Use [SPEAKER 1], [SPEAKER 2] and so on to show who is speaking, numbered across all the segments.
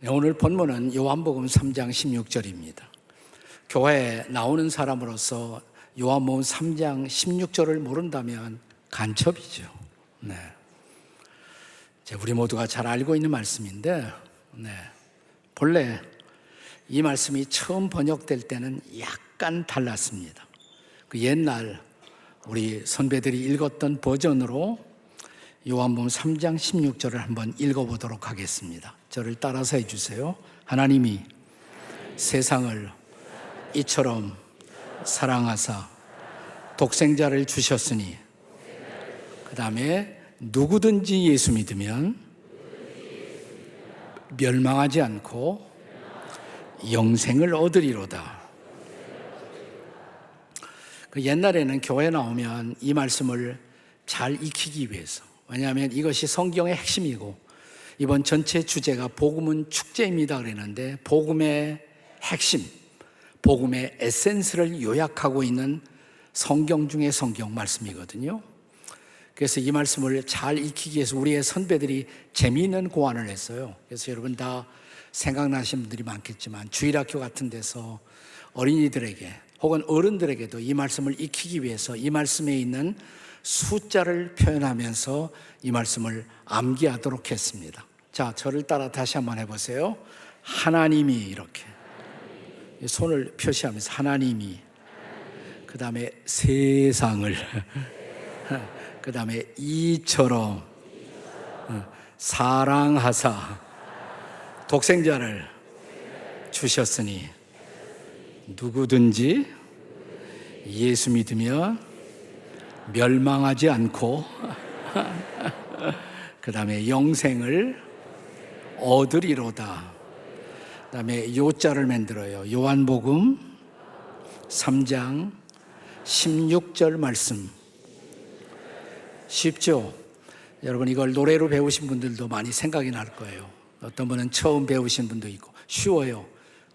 [SPEAKER 1] 네, 오늘 본문은 요한복음 3장 16절입니다. 교회에 나오는 사람으로서 요한복음 3장 16절을 모른다면 간첩이죠. 네. 우리 모두가 잘 알고 있는 말씀인데, 본래 이 말씀이 처음 번역될 때는 약간 달랐습니다. 그 옛날 우리 선배들이 읽었던 버전으로 요한복음 3장 16절을 한번 읽어보도록 하겠습니다. 저를 따라서 해주세요. 하나님이 세상을 이처럼 사랑하사 독생자를 주셨으니, 그 다음에 누구든지 예수 믿으면 멸망하지 않고 영생을 얻으리로다. 그 옛날에는 교회 나오면 이 말씀을 잘 익히기 위해서, 왜냐하면 이것이 성경의 핵심이고 이번 전체 주제가 복음은 축제입니다 그랬는데, 복음의 핵심, 복음의 에센스를 요약하고 있는 성경 중의 성경 말씀이거든요. 그래서 이 말씀을 잘 익히기 위해서 우리의 선배들이 재미있는 고안을 했어요. 그래서 여러분 다 생각나시는 분들이 많겠지만, 주일학교 같은 데서 어린이들에게 혹은 어른들에게도 이 말씀을 익히기 위해서 이 말씀에 있는 숫자를 표현하면서 이 말씀을 암기하도록 했습니다. 자, 저를 따라 다시 한번 해보세요. 하나님이, 이렇게 손을 표시하면서 하나님이, 그 다음에 세상을, 그 다음에 이처럼 사랑하사 독생자를 주셨으니 누구든지 예수 믿으면 멸망하지 않고 그 다음에 영생을 얻으리로다. 그 다음에 요자를 만들어요. 요한복음 3장 16절 말씀. 쉽죠? 여러분 이걸 노래로 배우신 분들도 많이 생각이 날 거예요. 어떤 분은 처음 배우신 분도 있고. 쉬워요.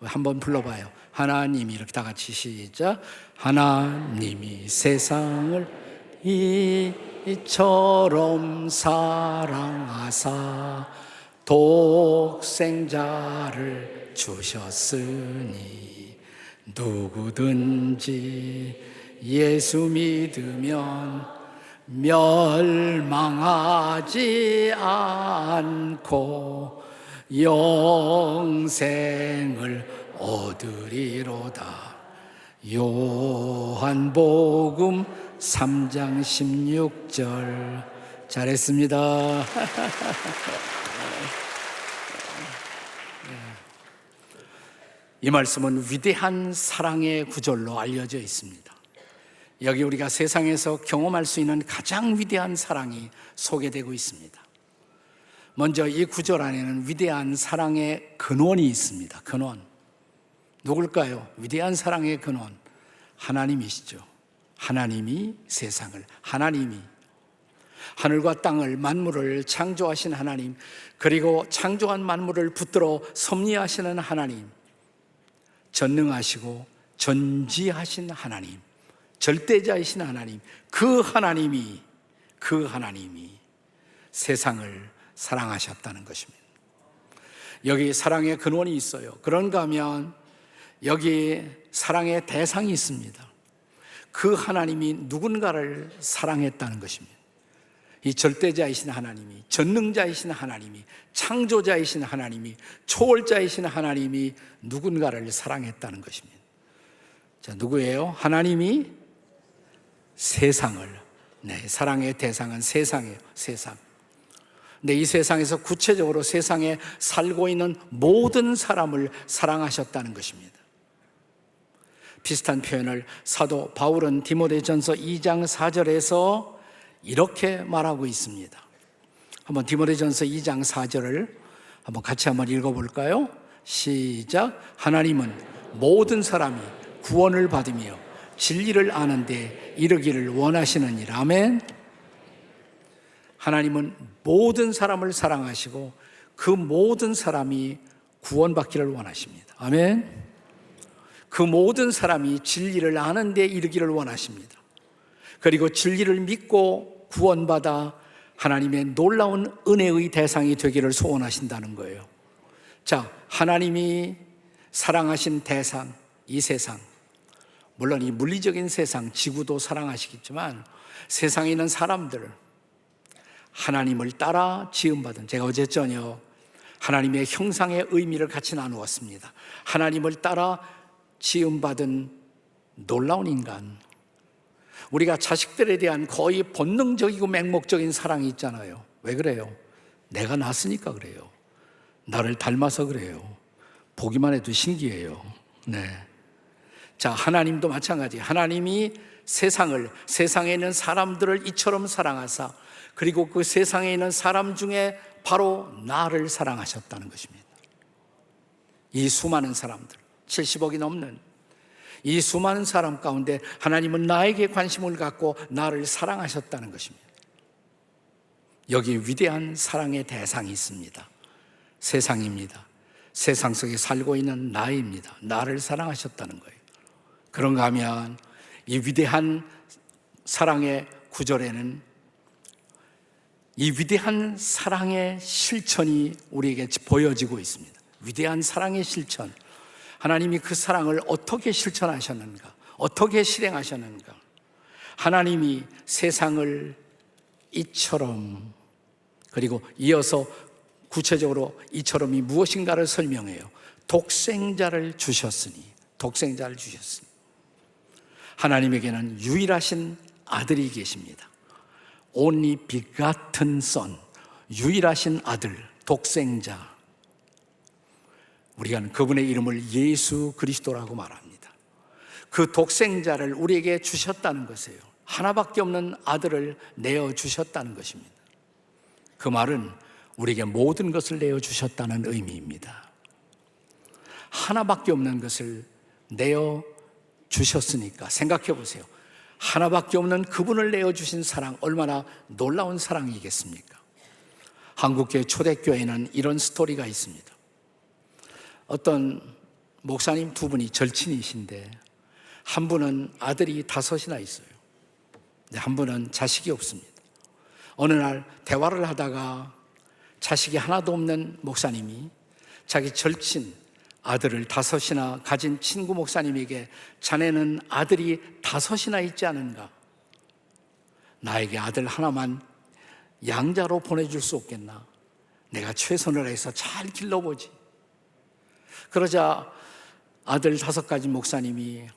[SPEAKER 1] 한번 불러봐요. 하나님이, 이렇게 다 같이 시작. 하나님이 세상을 이처럼 사랑하사 독생자를 주셨으니 누구든지 예수 믿으면 멸망하지 않고 영생을 얻으리로다. 요한복음 3장 16절. 잘했습니다. 이 말씀은 위대한 사랑의 구절로 알려져 있습니다. 여기 우리가 세상에서 경험할 수 있는 가장 위대한 사랑이 소개되고 있습니다. 먼저 이 구절 안에는 위대한 사랑의 근원이 있습니다. 근원. 누굴까요? 위대한 사랑의 근원. 하나님이시죠. 하나님이 세상을, 하나님이 하늘과 땅을, 만물을 창조하신 하나님, 그리고 창조한 만물을 붙들어 섭리하시는 하나님, 전능하시고 전지하신 하나님, 절대자이신 하나님, 그 하나님이 세상을 사랑하셨다는 것입니다. 여기 사랑의 근원이 있어요. 그런가 하면 여기 사랑의 대상이 있습니다. 그 하나님이 누군가를 사랑했다는 것입니다. 이 절대자이신 하나님이, 전능자이신 하나님이, 창조자이신 하나님이, 초월자이신 하나님이 누군가를 사랑했다는 것입니다. 자, 누구예요? 하나님이 세상을, 사랑의 대상은 세상이에요. 세상. 근데 이 세상에서 구체적으로 세상에 살고 있는 모든 사람을 사랑하셨다는 것입니다. 비슷한 표현을 사도 바울은 디모데전서 2장 4절에서 이렇게 말하고 있습니다. 한번 디모데전서 2장 4절을 한번 같이 한번 읽어볼까요? 시작. 하나님은 모든 사람이 구원을 받으며 진리를 아는 데 이르기를 원하시느니라. 아멘. 하나님은 모든 사람을 사랑하시고 그 모든 사람이 구원받기를 원하십니다. 아멘. 그 모든 사람이 진리를 아는 데 이르기를 원하십니다. 그리고 진리를 믿고 구원받아 하나님의 놀라운 은혜의 대상이 되기를 소원하신다는 거예요. 자, 하나님이 사랑하신 대상, 이 세상, 물론 이 물리적인 세상, 지구도 사랑하시겠지만 세상에 있는 사람들, 하나님을 따라 지음받은, 제가 어제 저녁 하나님의 형상의 의미를 같이 나누었습니다. 하나님을 따라 지음받은 놀라운 인간, 우리가 자식들에 대한 거의 본능적이고 맹목적인 사랑이 있잖아요. 왜 그래요? 내가 낳았으니까 그래요. 나를 닮아서 그래요. 보기만 해도 신기해요. 네. 자, 하나님도 마찬가지. 하나님이 세상에 있는 사람들을 이처럼 사랑하사, 그리고 그 세상에 있는 사람 중에 바로 나를 사랑하셨다는 것입니다. 이 수많은 사람들, 70억이 넘는 이 수많은 사람 가운데 하나님은 나에게 관심을 갖고 나를 사랑하셨다는 것입니다. 여기 위대한 사랑의 대상이 있습니다. 세상입니다. 세상 속에 살고 있는 나입니다. 나를 사랑하셨다는 거예요. 그런가 하면 이 위대한 사랑의 구절에는 이 위대한 사랑의 실천이 우리에게 보여지고 있습니다. 위대한 사랑의 실천, 하나님이 그 사랑을 어떻게 실천하셨는가, 어떻게 실행하셨는가. 하나님이 세상을 이처럼, 그리고 이어서 구체적으로 이처럼이 무엇인가를 설명해요. 독생자를 주셨으니, 하나님에게는 유일하신 아들이 계십니다. Only begotten Son, 유일하신 아들, 독생자. 우리가 그분의 이름을 예수 그리스도라고 말합니다. 그 독생자를 우리에게 주셨다는 것이에요. 하나밖에 없는 아들을 내어주셨다는 것입니다. 그 말은 우리에게 모든 것을 내어주셨다는 의미입니다. 하나밖에 없는 것을 내어주셨으니까 생각해 보세요. 하나밖에 없는 그분을 내어주신 사랑, 얼마나 놀라운 사랑이겠습니까? 한국교회 초대교회는 이런 스토리가 있습니다. 어떤 목사님 두 분이 절친이신데 한 분은 아들이 5이나 있어요. 한 분은 자식이 없습니다. 어느 날 대화를 하다가 자식이 하나도 없는 목사님이 자기 절친 아들을 5이나 가진 친구 목사님에게 자네는 아들이 5이나 있지 않은가? 나에게 아들 하나만 양자로 보내줄 수 없겠나? 내가 최선을 해서 잘 길러보지. 그러자 아들 5가지 목사님이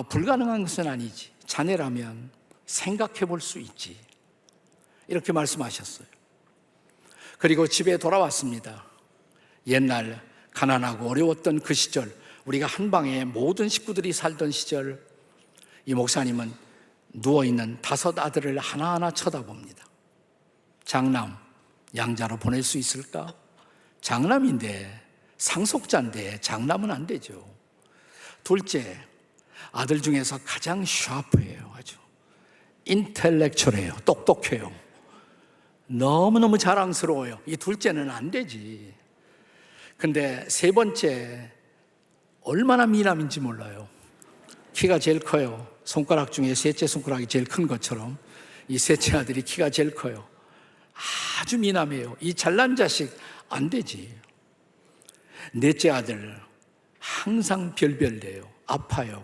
[SPEAKER 1] 불가능한 것은 아니지. 자네라면 생각해 볼 수 있지. 이렇게 말씀하셨어요. 그리고 집에 돌아왔습니다. 옛날 가난하고 어려웠던 그 시절, 우리가 한 방에 모든 식구들이 살던 시절, 이 목사님은 누워있는 5 아들을 하나하나 쳐다봅니다. 장남, 양자로 보낼 수 있을까? 장남인데, 상속자인데 장남은 안 되죠. 둘째, 아들 중에서 가장 샤프해요. 아주 인텔렉츄얼해요. 똑똑해요. 너무너무 자랑스러워요. 이 둘째는 안 되지. 근데 3번째, 얼마나 미남인지 몰라요. 키가 제일 커요. 손가락 중에 셋째 손가락이 제일 큰 것처럼 이 셋째 아들이 키가 제일 커요. 아주 미남해요. 이 잘난 자식 안 되지. 넷째 아들 항상 별별돼요. 아파요.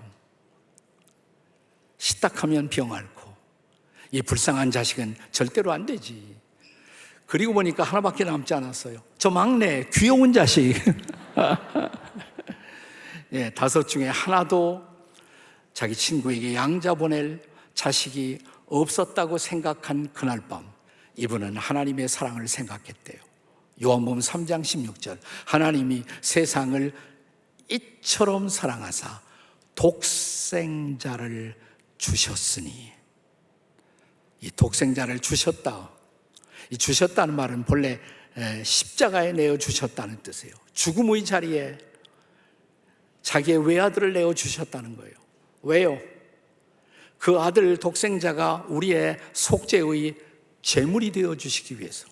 [SPEAKER 1] 시딱하면 병 앓고. 이 불쌍한 자식은 절대로 안 되지. 그리고 보니까 하나밖에 남지 않았어요. 저 막내 귀여운 자식. 5 중에 하나도 자기 친구에게 양자 보낼 자식이 없었다고 생각한 그날 밤, 이분은 하나님의 사랑을 생각했대요. 요한복음 3장 16절, 하나님이 세상을 이처럼 사랑하사 독생자를 주셨으니. 이 독생자를 주셨다. 이 주셨다는 말은 본래 십자가에 내어주셨다는 뜻이에요. 죽음의 자리에 자기의 외아들을 내어주셨다는 거예요. 왜요? 그 아들 독생자가 우리의 속죄의 제물이 되어주시기 위해서.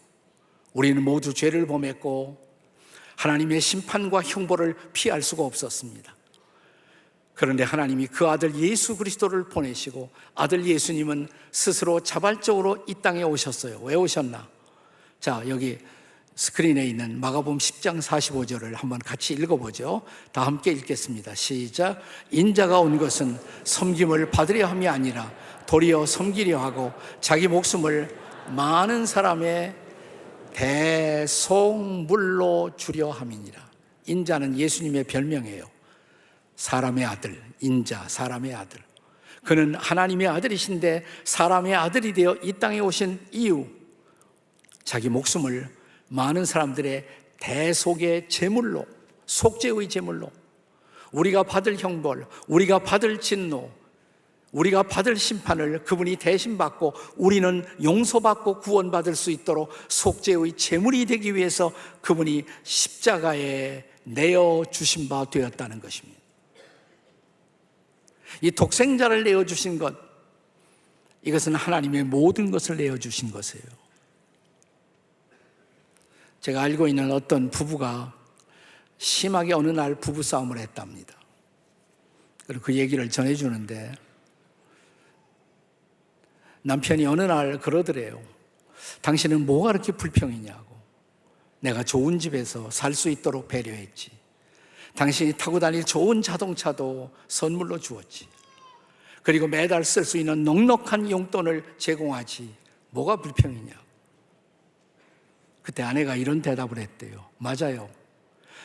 [SPEAKER 1] 우리는 모두 죄를 범했고 하나님의 심판과 형벌을 피할 수가 없었습니다. 그런데 하나님이 그 아들 예수 그리스도를 보내시고, 아들 예수님은 스스로 자발적으로 이 땅에 오셨어요. 왜 오셨나? 자, 여기 스크린에 있는 마가복음 10장 45절을 한번 같이 읽어보죠. 다 함께 읽겠습니다. 시작. 인자가 온 것은 섬김을 받으려 함이 아니라 도리어 섬기려 하고 자기 목숨을 많은 사람의 대속물로 주려 함이니라. 인자는 예수님의 별명이에요. 사람의 아들, 인자, 사람의 아들. 그는 하나님의 아들이신데 사람의 아들이 되어 이 땅에 오신 이유, 자기 목숨을 많은 사람들의 대속의 제물로, 속죄의 제물로, 우리가 받을 형벌, 우리가 받을 진노, 우리가 받을 심판을 그분이 대신 받고 우리는 용서받고 구원받을 수 있도록 속죄의 제물이 되기 위해서 그분이 십자가에 내어주신 바 되었다는 것입니다. 이 독생자를 내어주신 것, 이것은 하나님의 모든 것을 내어주신 것이에요. 제가 알고 있는 어떤 부부가 심하게 어느 날 부부싸움을 했답니다. 그리고 그 얘기를 전해주는데 남편이 어느 날 그러더래요. 당신은 뭐가 그렇게 불평이냐고. 내가 좋은 집에서 살 수 있도록 배려했지. 당신이 타고 다닐 좋은 자동차도 선물로 주었지. 그리고 매달 쓸 수 있는 넉넉한 용돈을 제공하지. 뭐가 불평이냐. 그때 아내가 이런 대답을 했대요. 맞아요.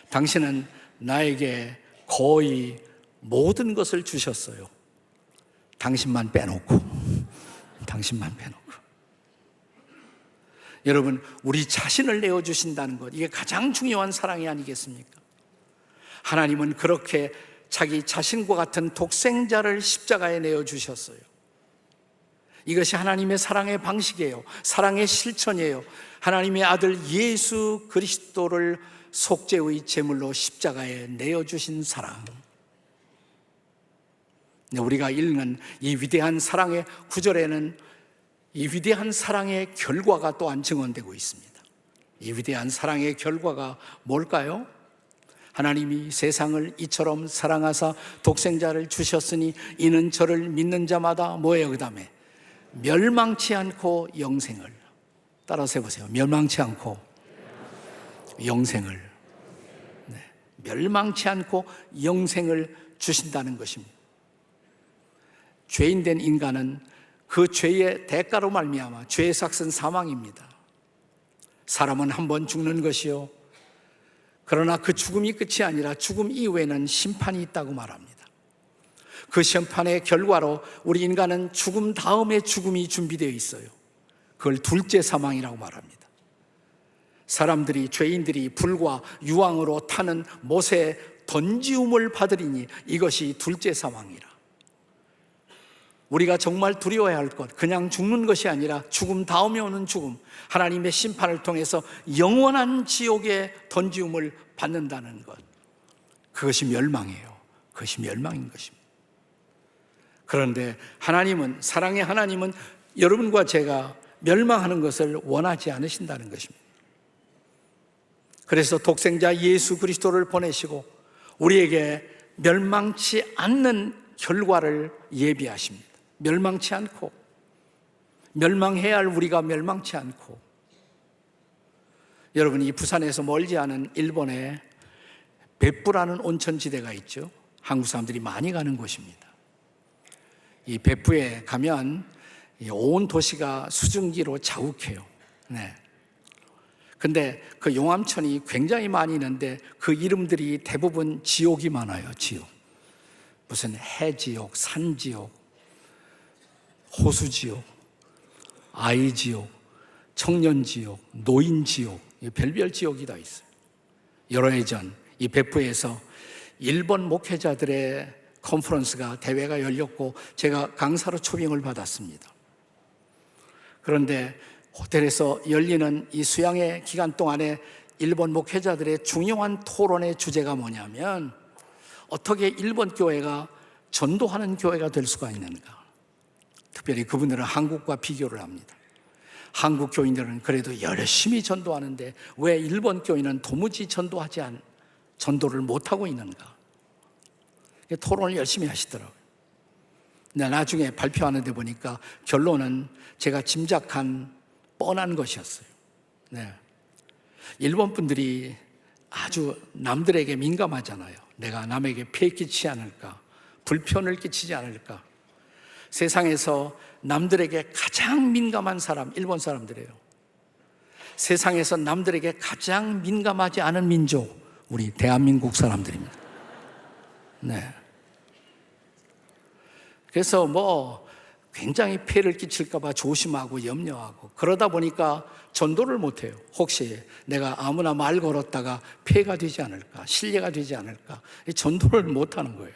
[SPEAKER 1] 당신은 나에게 거의 모든 것을 주셨어요. 당신만 빼놓고. 여러분, 우리 자신을 내어주신다는 것, 이게 가장 중요한 사랑이 아니겠습니까? 하나님은 그렇게 자기 자신과 같은 독생자를 십자가에 내어주셨어요. 이것이 하나님의 사랑의 방식이에요. 사랑의 실천이에요. 하나님의 아들 예수 그리스도를 속죄의 제물로 십자가에 내어주신 사랑. 우리가 읽는 이 위대한 사랑의 구절에는 이 위대한 사랑의 결과가 또한 증언되고 있습니다. 이 위대한 사랑의 결과가 뭘까요? 하나님이 세상을 이처럼 사랑하사 독생자를 주셨으니 이는 저를 믿는 자마다 뭐예요? 그 다음에 멸망치 않고 영생을. 따라서 해보세요. 멸망치 않고 영생을. 네. 멸망치 않고 영생을 주신다는 것입니다. 죄인된 인간은 그 죄의 대가로 말미암아 죄의 삭은 사망입니다. 사람은 한 번 죽는 것이요, 그러나 그 죽음이 끝이 아니라 죽음 이후에는 심판이 있다고 말합니다. 그 심판의 결과로 우리 인간은 죽음 다음에 죽음이 준비되어 있어요. 그걸 둘째 사망이라고 말합니다. 사람들이, 죄인들이 불과 유황으로 타는 못에 던지움을 받으리니 이것이 둘째 사망이라. 우리가 정말 두려워해야 할 것, 그냥 죽는 것이 아니라 죽음 다음에 오는 죽음, 하나님의 심판을 통해서 영원한 지옥에 던지움을 받는다는 것, 그것이 멸망이에요. 그것이 멸망인 것입니다. 그런데 하나님은, 사랑의 하나님은 여러분과 제가 멸망하는 것을 원하지 않으신다는 것입니다. 그래서 독생자 예수 그리스도를 보내시고 우리에게 멸망치 않는 결과를 예비하십니다. 멸망치 않고, 멸망해야 할 우리가 멸망치 않고. 여러분, 이 부산에서 멀지 않은 일본에 베푸라는 온천지대가 있죠. 한국 사람들이 많이 가는 곳입니다. 이 베푸에 가면 온 도시가 수증기로 자욱해요. 네. 근데 그 용암천이 굉장히 많이 있는데 그 이름들이 대부분 지옥이 많아요. 지옥. 무슨 해지옥, 산지옥, 호수지옥, 아이지옥, 청년지옥, 노인지옥, 별별 지옥이 다 있어요. 여러 해 전 이 베푸에서 일본 목회자들의 컨퍼런스가, 대회가 열렸고 제가 강사로 초빙을 받았습니다. 그런데 호텔에서 열리는 이 수양의 기간 동안에 일본 목회자들의 중요한 토론의 주제가 뭐냐면, 어떻게 일본 교회가 전도하는 교회가 될 수가 있는가. 특별히 그분들은 한국과 비교를 합니다. 한국 교인들은 그래도 열심히 전도하는데 왜 일본 교인은 도무지 전도를 못하고 있는가. 토론을 열심히 하시더라고요. 근데 나중에 발표하는 데 보니까 결론은 제가 짐작한 뻔한 것이었어요. 네. 일본 분들이 아주 남들에게 민감하잖아요. 내가 남에게 폐 끼치지 않을까, 불편을 끼치지 않을까. 세상에서 남들에게 가장 민감한 사람, 일본 사람들이에요. 세상에서 남들에게 가장 민감하지 않은 민족, 우리 대한민국 사람들입니다. 네. 그래서 굉장히 폐를 끼칠까봐 조심하고 염려하고, 그러다 보니까 전도를 못해요. 혹시 내가 아무나 말 걸었다가 폐가 되지 않을까, 실례가 되지 않을까, 전도를 못하는 거예요.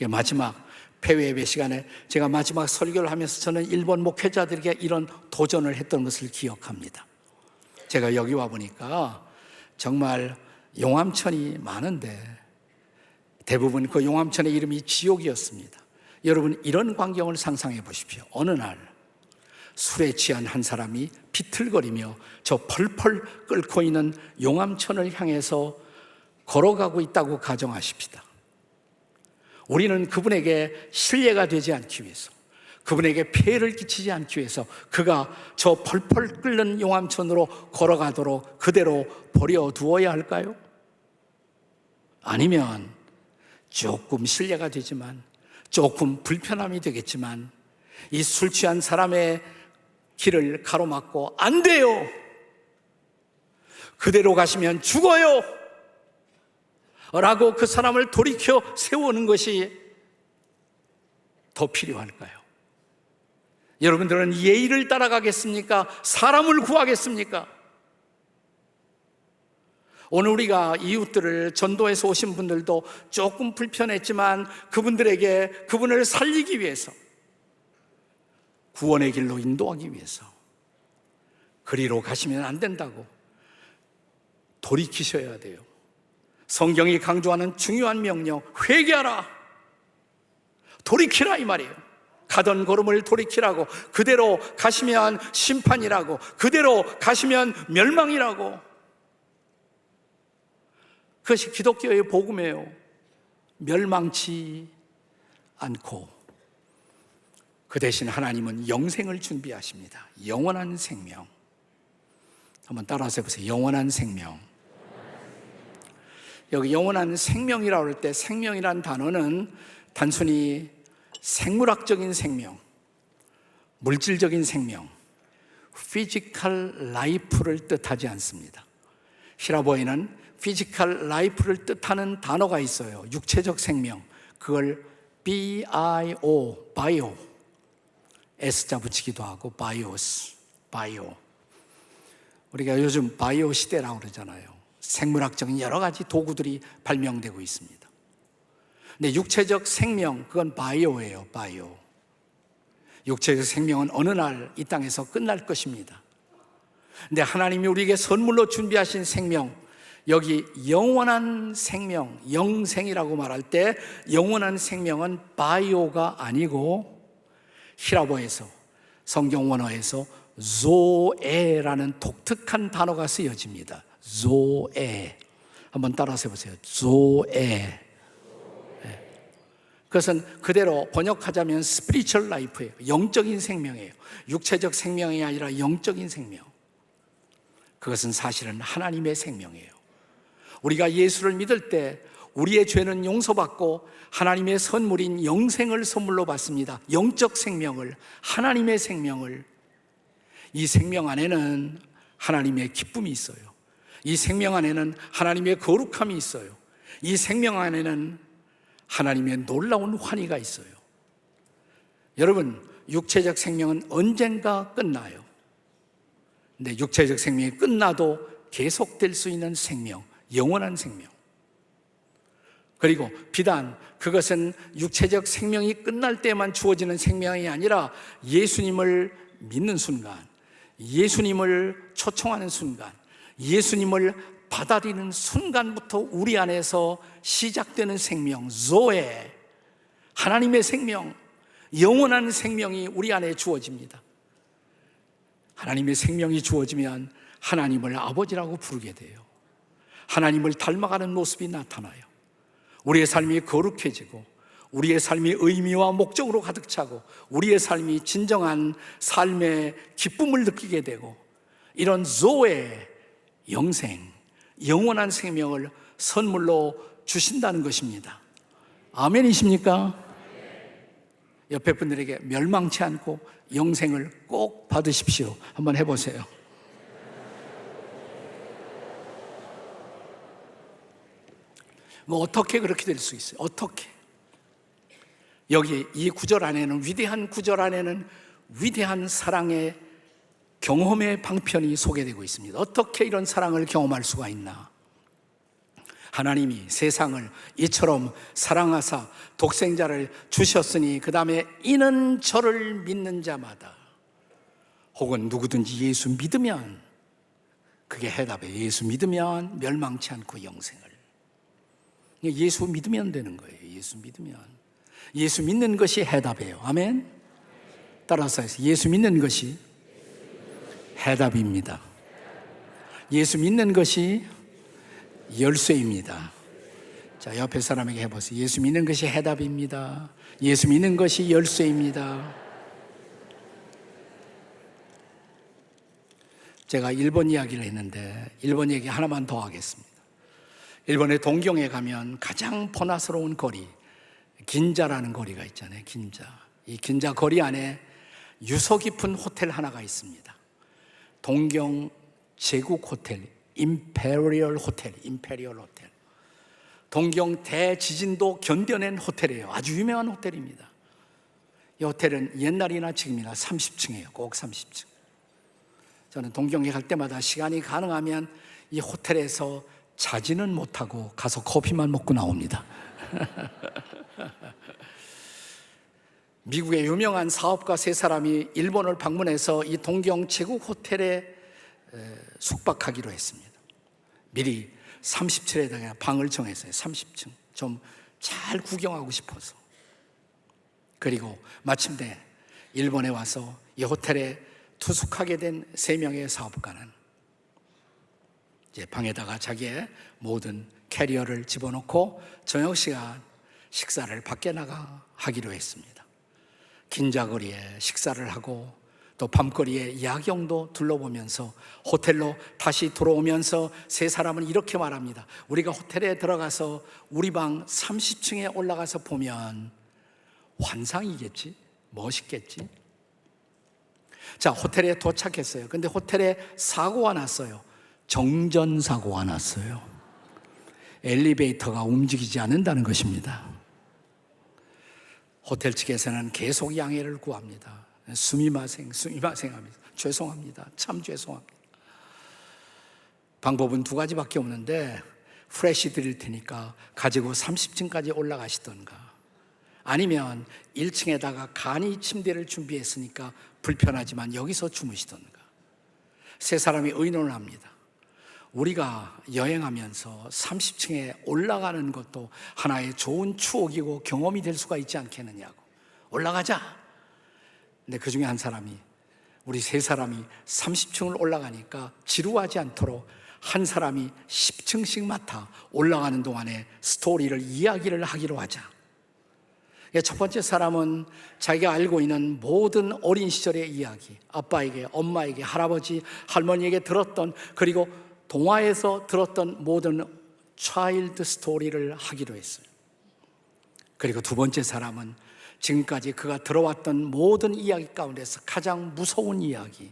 [SPEAKER 1] 마지막 폐회 예배 시간에 제가 마지막 설교를 하면서 저는 일본 목회자들에게 이런 도전을 했던 것을 기억합니다. 제가 여기 와 보니까 정말 용암천이 많은데 대부분 그 용암천의 이름이 지옥이었습니다. 여러분, 이런 광경을 상상해 보십시오. 어느 날 술에 취한 한 사람이 비틀거리며 저 펄펄 끓고 있는 용암천을 향해서 걸어가고 있다고 가정하십시다. 우리는 그분에게 실례가 되지 않기 위해서, 그분에게 폐해를 끼치지 않기 위해서 그가 저 펄펄 끓는 용암천으로 걸어가도록 그대로 버려두어야 할까요? 아니면 조금 실례가 되지만, 조금 불편함이 되겠지만 이 술 취한 사람의 길을 가로막고 안 돼요, 그대로 가시면 죽어요 라고 그 사람을 돌이켜 세우는 것이 더 필요할까요? 여러분들은 예의를 따라가겠습니까? 사람을 구하겠습니까? 오늘 우리가 이웃들을 전도해서 오신 분들도 조금 불편했지만 그분을 살리기 위해서, 구원의 길로 인도하기 위해서 그리로 가시면 안 된다고 돌이키셔야 돼요. 성경이 강조하는 중요한 명령, 회개하라, 돌이키라 이 말이에요. 가던 걸음을 돌이키라고. 그대로 가시면 심판이라고, 그대로 가시면 멸망이라고. 그것이 기독교의 복음이에요. 멸망치 않고 그 대신 하나님은 영생을 준비하십니다. 영원한 생명. 한번 따라서 해보세요. 영원한 생명. 여기 영원한 생명이라고 할 때 생명이란 단어는 단순히 생물학적인 생명, 물질적인 생명, physical life를 뜻하지 않습니다. 히라보에는 physical life를 뜻하는 단어가 있어요. 육체적 생명. 그걸 bio, bio, S자 붙이기도 하고 bios, bio. 우리가 요즘 바이오 시대라고 그러잖아요. 생물학적인 여러 가지 도구들이 발명되고 있습니다. 근데 육체적 생명, 그건 바이오예요. 바이오. 육체적 생명은 어느 날 이 땅에서 끝날 것입니다. 근데 하나님이 우리에게 선물로 준비하신 생명, 여기 영원한 생명, 영생이라고 말할 때 영원한 생명은 바이오가 아니고 히라보에서, 성경 원어에서 조에라는 독특한 단어가 쓰여집니다. 조에. 한번 따라서 해보세요. 조에. 그것은 그대로 번역하자면 spiritual life예요. 영적인 생명이에요. 육체적 생명이 아니라 영적인 생명. 그것은 사실은 하나님의 생명이에요. 우리가 예수를 믿을 때 우리의 죄는 용서받고 하나님의 선물인 영생을 선물로 받습니다. 영적 생명을, 하나님의 생명을. 이 생명 안에는 하나님의 기쁨이 있어요. 이 생명 안에는 하나님의 거룩함이 있어요. 이 생명 안에는 하나님의 놀라운 환희가 있어요. 여러분, 육체적 생명은 언젠가 끝나요. 근데 육체적 생명이 끝나도 계속될 수 있는 생명, 영원한 생명. 그리고 비단 그것은 육체적 생명이 끝날 때만 주어지는 생명이 아니라 예수님을 믿는 순간, 예수님을 초청하는 순간, 예수님을 받아들이는 순간부터 우리 안에서 시작되는 생명, 조에, 하나님의 생명, 영원한 생명이 우리 안에 주어집니다. 하나님의 생명이 주어지면 하나님을 아버지라고 부르게 돼요. 하나님을 닮아가는 모습이 나타나요. 우리의 삶이 거룩해지고 우리의 삶이 의미와 목적으로 가득 차고 우리의 삶이 진정한 삶의 기쁨을 느끼게 되고 이런 조의 영생, 영원한 생명을 선물로 주신다는 것입니다. 아멘이십니까? 옆에 분들에게 멸망치 않고 영생을 꼭 받으십시오. 한번 해보세요. 뭐 어떻게 그렇게 될 수 있어요? 어떻게? 여기 이 구절 안에는, 위대한 구절 안에는 위대한 사랑의 경험의 방편이 소개되고 있습니다. 어떻게 이런 사랑을 경험할 수가 있나? 하나님이 세상을 이처럼 사랑하사 독생자를 주셨으니 그 다음에 이는 저를 믿는 자마다, 혹은 누구든지 예수 믿으면, 그게 해답이에요. 예수 믿으면 멸망치 않고 영생을. 예수 믿으면 되는 거예요. 예수 믿으면. 예수 믿는 것이 해답이에요. 아멘. 따라서 예수 믿는 것이 해답입니다. 예수 믿는 것이 열쇠입니다. 자, 옆에 사람에게 해보세요. 예수 믿는 것이 해답입니다. 예수 믿는 것이 열쇠입니다. 제가 일본 이야기를 했는데 일본 얘기 하나만 더 하겠습니다. 일본의 동경에 가면 가장 번화스러운 거리, 긴자라는 거리가 있잖아요. 긴자. 이 긴자 거리 안에 유서 깊은 호텔 하나가 있습니다. 동경 제국 호텔, 임페리얼 호텔. 동경 대지진도 견뎌낸 호텔이에요. 아주 유명한 호텔입니다. 이 호텔은 옛날이나 지금이나 30층이에요. 꼭 30층. 저는 동경에 갈 때마다 시간이 가능하면 이 호텔에서 자지는 못하고 가서 커피만 먹고 나옵니다. 미국의 유명한 사업가 세 사람이 일본을 방문해서 이 동경 제국 호텔에 숙박하기로 했습니다. 미리 37에다가 방을 정했어요. 30층. 좀 잘 구경하고 싶어서. 그리고 마침내 일본에 와서 이 호텔에 투숙하게 된 3명의 사업가는 이제 방에다가 자기의 모든 캐리어를 집어넣고 저녁 시간 식사를 밖에 나가 하기로 했습니다. 긴자거리에 식사를 하고 또 밤거리에 야경도 둘러보면서 호텔로 다시 들어오면서 세 사람은 이렇게 말합니다. 우리가 호텔에 들어가서 우리 방 30층에 올라가서 보면 환상이겠지? 멋있겠지? 자, 호텔에 도착했어요. 근데 호텔에 사고가 났어요. 정전사고가 났어요. 엘리베이터가 움직이지 않는다는 것입니다. 호텔 측에서는 계속 양해를 구합니다. 스미마생 하면서 죄송합니다. 참 죄송합니다. 방법은 2가지밖에 없는데 프레시 드릴 테니까 가지고 30층까지 올라가시던가, 아니면 1층에다가 간이 침대를 준비했으니까 불편하지만 여기서 주무시던가. 세 사람이 의논을 합니다. 우리가 여행하면서 30층에 올라가는 것도 하나의 좋은 추억이고 경험이 될 수가 있지 않겠느냐고. 올라가자. 근데 그 중에 한 사람이, 우리 세 사람이 30층을 올라가니까 지루하지 않도록 한 사람이 10층씩 맡아 올라가는 동안에 스토리를, 이야기를 하기로 하자. 첫 번째 사람은 자기가 알고 있는 모든 어린 시절의 이야기, 아빠에게, 엄마에게, 할아버지, 할머니에게 들었던, 그리고 동화에서 들었던 모든 차일드 스토리를 하기로 했어요. 그리고 2번째 사람은 지금까지 그가 들어왔던 모든 이야기 가운데서 가장 무서운 이야기,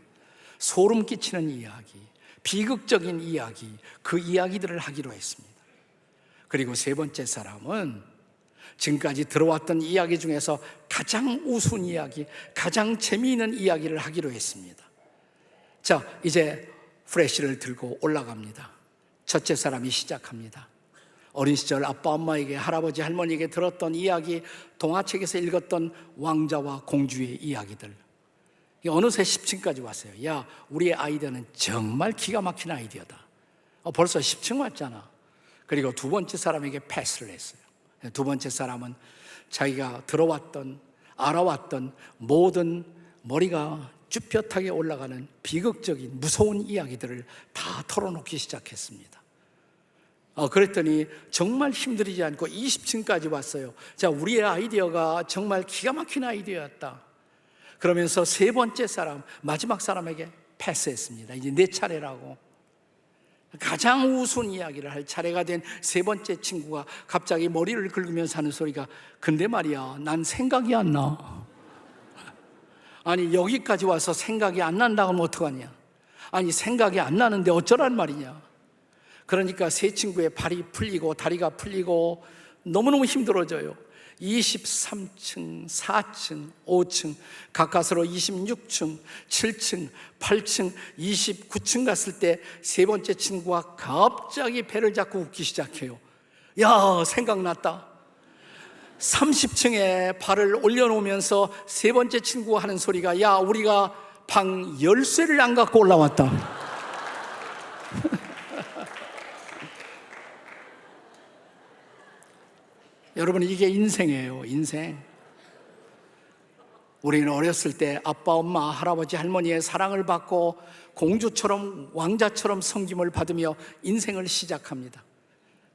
[SPEAKER 1] 소름 끼치는 이야기, 비극적인 이야기, 그 이야기들을 하기로 했습니다. 그리고 3번째 사람은 지금까지 들어왔던 이야기 중에서 가장 우스운 이야기, 가장 재미있는 이야기를 하기로 했습니다. 자, 이제 프레시를 들고 올라갑니다. 첫째 사람이 시작합니다. 어린 시절 아빠 엄마에게, 할아버지 할머니에게 들었던 이야기, 동화책에서 읽었던 왕자와 공주의 이야기들. 어느새 10층까지 왔어요. 야, 우리의 아이디어는 정말 기가 막힌 아이디어다. 벌써 10층 왔잖아. 그리고 2번째 사람에게 패스를 했어요. 2번째 사람은 자기가 들어왔던, 알아왔던 모든 머리가 쭈뼛하게 올라가는 비극적인 무서운 이야기들을 다 털어놓기 시작했습니다. 그랬더니 정말 힘들이지 않고 20층까지 왔어요. 자, 우리의 아이디어가 정말 기가 막힌 아이디어였다. 그러면서 3번째 사람, 마지막 사람에게 패스했습니다. 이제 내 차례라고. 가장 우스운 이야기를 할 차례가 된 세 번째 친구가 갑자기 머리를 긁으면서 하는 소리가, 근데 말이야, 난 생각이 안 나. 아니, 여기까지 와서 생각이 안 난다고 하면 어떡하냐. 아니, 생각이 안 나는데 어쩌란 말이냐. 그러니까 세 친구의 발이 풀리고 다리가 풀리고 너무너무 힘들어져요. 23층, 4층, 5층, 가까스로 26층, 7층, 8층, 29층 갔을 때 세 번째 친구가 갑자기 배를 잡고 웃기 시작해요. 야, 생각났다. 30층에 발을 올려놓으면서 세 번째 친구가 하는 소리가, 야, 우리가 방 열쇠를 안 갖고 올라왔다. 여러분, 이게 인생이에요. 인생. 우리는 어렸을 때 아빠, 엄마, 할아버지, 할머니의 사랑을 받고 공주처럼, 왕자처럼 섬김을 받으며 인생을 시작합니다.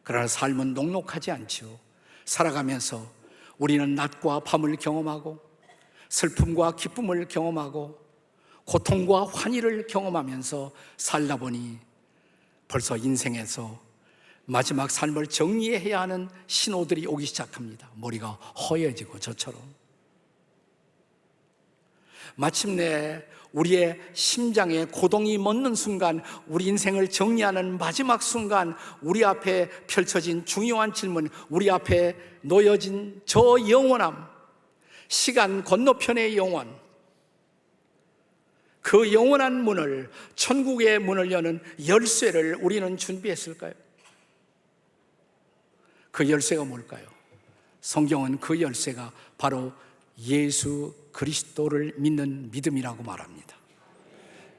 [SPEAKER 1] 그러나 삶은 녹록하지 않죠. 살아가면서 우리는 낮과 밤을 경험하고 슬픔과 기쁨을 경험하고 고통과 환희를 경험하면서 살다 보니 벌써 인생에서 마지막 삶을 정리해야 하는 신호들이 오기 시작합니다. 머리가 허해지고 저처럼. 마침내 우리의 심장에 고동이 멎는 순간, 우리 인생을 정리하는 마지막 순간, 우리 앞에 펼쳐진 중요한 질문, 우리 앞에 놓여진 저 영원함, 시간 건너편의 영원, 그 영원한 문을, 천국의 문을 여는 열쇠를 우리는 준비했을까요? 그 열쇠가 뭘까요? 성경은 그 열쇠가 바로 예수 그리스도를 믿는 믿음이라고 말합니다.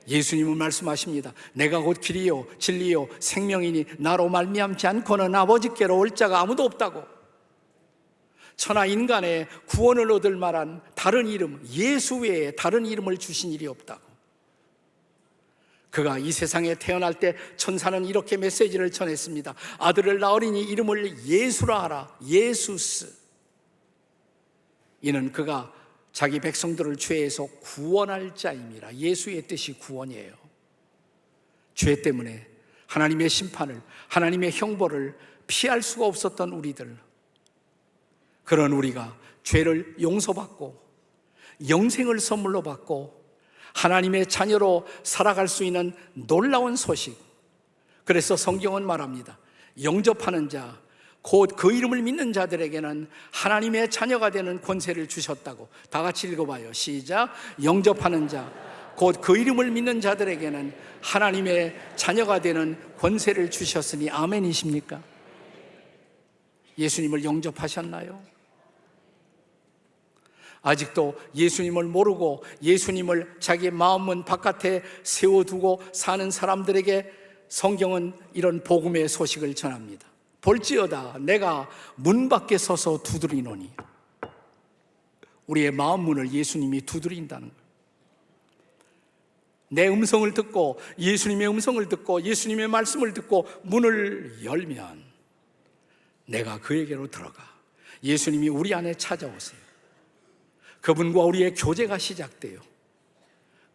[SPEAKER 1] 예수님은 말씀하십니다. 내가 곧 길이요 진리요 생명이니 나로 말미암지 않고는 아버지께로 올 자가 아무도 없다고. 천하 인간의 구원을 얻을 만한 다른 이름, 예수 외에 다른 이름을 주신 일이 없다고. 그가 이 세상에 태어날 때 천사는 이렇게 메시지를 전했습니다. 아들을 낳으리니 이름을 예수라 하라. 예수스. 이는 그가 자기 백성들을 죄에서 구원할 자임이라. 예수의 뜻이 구원이에요. 죄 때문에 하나님의 심판을, 하나님의 형벌을 피할 수가 없었던 우리들, 그런 우리가 죄를 용서받고 영생을 선물로 받고 하나님의 자녀로 살아갈 수 있는 놀라운 소식. 그래서 성경은 말합니다. 영접하는 자, 곧 그 이름을 믿는 자들에게는 하나님의 자녀가 되는 권세를 주셨다고. 다 같이 읽어봐요. 시작. 영접하는 자, 곧 그 이름을 믿는 자들에게는 하나님의 자녀가 되는 권세를 주셨으니 아멘이십니까? 예수님을 영접하셨나요? 아직도 예수님을 모르고 예수님을 자기의 마음문 바깥에 세워두고 사는 사람들에게 성경은 이런 복음의 소식을 전합니다. 볼지어다 내가 문 밖에 서서 두드리노니. 우리의 마음 문을 예수님이 두드린다는 거예요. 내 음성을 듣고 예수님의 음성을 듣고 예수님의 말씀을 듣고 문을 열면 내가 그에게로 들어가 예수님이 우리 안에 찾아오세요. 그분과 우리의 교제가 시작돼요.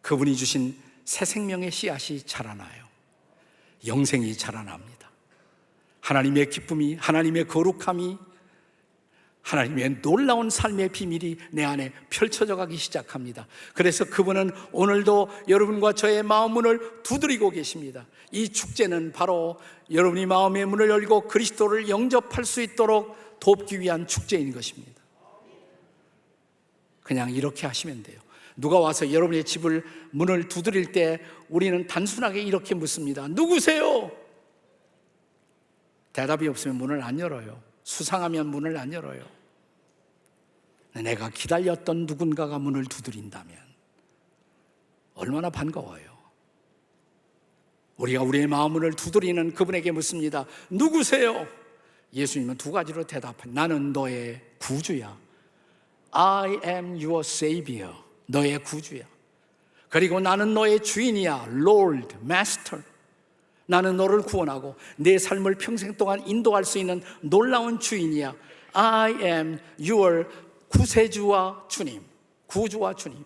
[SPEAKER 1] 그분이 주신 새 생명의 씨앗이 자라나요. 영생이 자라납니다. 하나님의 기쁨이, 하나님의 거룩함이, 하나님의 놀라운 삶의 비밀이 내 안에 펼쳐져 가기 시작합니다. 그래서 그분은 오늘도 여러분과 저의 마음 문을 두드리고 계십니다. 이 축제는 바로 여러분이 마음의 문을 열고 그리스도를 영접할 수 있도록 돕기 위한 축제인 것입니다. 그냥 이렇게 하시면 돼요. 누가 와서 여러분의 집을 문을 두드릴 때 우리는 단순하게 이렇게 묻습니다. 누구세요? 대답이 없으면 문을 안 열어요. 수상하면 문을 안 열어요. 내가 기다렸던 누군가가 문을 두드린다면 얼마나 반가워요. 우리가 우리의 마음을 두드리는 그분에게 묻습니다. 누구세요? 예수님은 두 가지로 대답합니다. 나는 너의 구주야. I am your savior. 너의 구주야. 그리고 나는 너의 주인이야. Lord, Master. 나는 너를 구원하고 내 삶을 평생 동안 인도할 수 있는 놀라운 주인이야. I am your 구세주와 주님, 구주와 주님.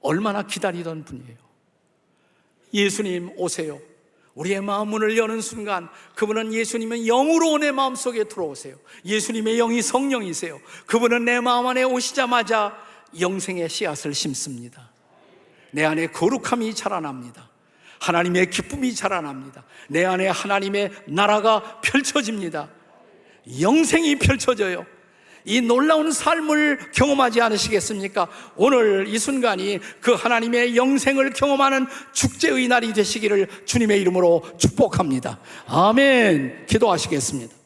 [SPEAKER 1] 얼마나 기다리던 분이에요. 예수님 오세요. 우리의 마음 문을 여는 순간 그분은, 예수님은 영으로 내 마음속에 들어오세요. 예수님의 영이 성령이세요. 그분은 내 마음 안에 오시자마자 영생의 씨앗을 심습니다. 내 안에 거룩함이 자라납니다. 하나님의 기쁨이 자라납니다. 내 안에 하나님의 나라가 펼쳐집니다. 영생이 펼쳐져요. 이 놀라운 삶을 경험하지 않으시겠습니까? 오늘 이 순간이 그 하나님의 영생을 경험하는 축제의 날이 되시기를 주님의 이름으로 축복합니다. 아멘. 기도하시겠습니다.